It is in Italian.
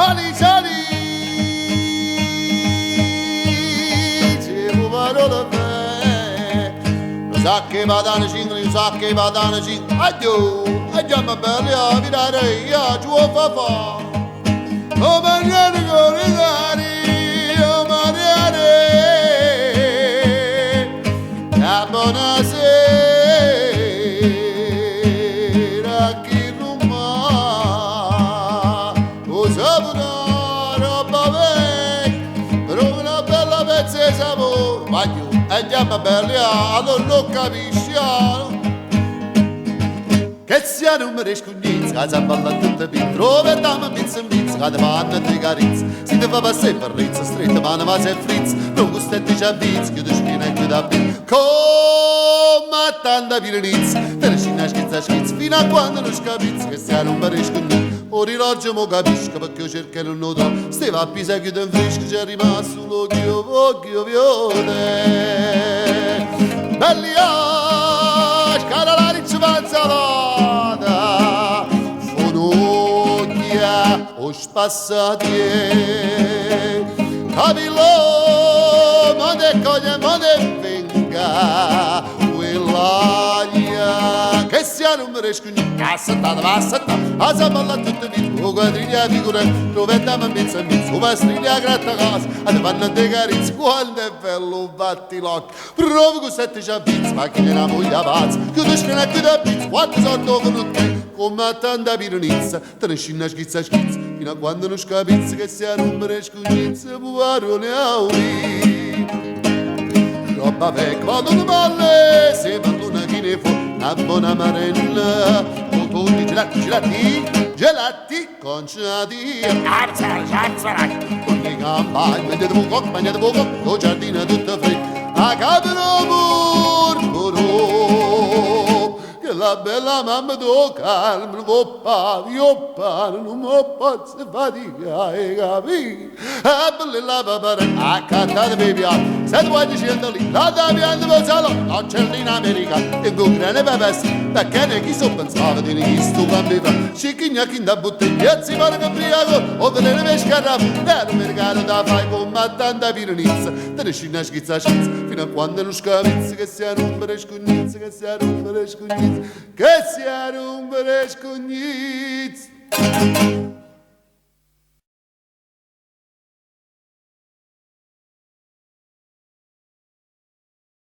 Sali, sali, c'è un parola fe. Lo sa che vada ne cing, lo sa che vada ne cing. Addio, addio ma bella, a virare io, giù a fa. Oh mangiare coridari, oh mangiare. La buonasera, chi rumba. Oh sapuna, roba vecchia, per una bella pezza di sapore. Voglio, andiamo bella, allora non capisci, che sia non mi riesco niente, che si balla tutto più, trove dammi pizza in pizza, che ti fanno tre carizze, si ti fa passare per rizza, stretta, ma non sei frizza, non gustetti già vizzi, chiudo spina e chiudo a più, come tanta pirenizza, te ne scina schizza, fino a quando non scapizzi, che sia non mi riesco niente, orologio mo capisco, perché io cerco e non lo trovo, stava a pisa, chiudo in frisco, c'è rimasto l'occhio, occhio viole, belli cara la riccia panzalata, fonocchia, o spassatie, capillo, ma ne coglie, ma ne venga, quell'aglia, che sia non mi riesco niente, cassettata, passata, a saballa tutto vita, o quadriglia figura, trovettiamo in mezzo, o pastriglia gratta casa, a te fanno te carizzi, quando è bello batti l'occhio, provo con sette ciampizzi, ma chi ne la voglia pazza, chiudo scena e chiudo a pizza, quattro sorto con te, come tanta pironizza, te ne scina schizza, fino a quando non scapizzi, che sia non mi riesco niente, parole auri. Roba vecchia, vado di palle, se pallona chi ne fa, una buona marella, cotoni, gelati, conciati, ogni campagna, mangia di buco, lo giardino tutto freddo, a capro mormoro, che la bella mamma do calma, non può fare, io parlo, non mi posso faticare, capì? A bella la papara, a cantare baby, se tu vuoi dicendo lì, la daviando per salo, non c'è in America, e con grande papessi, perché ne chi so pensava di chi sto cambiava, scicchigna chi da bottiglia, si pare che briaco, o te ne vesci a rapu, per un mercato da fai con tanta pironizza, te ne scina schizza, fino a quando non scapizzi, che sia numero scognizza, che sia numero scognizza, che sia numero scognizza.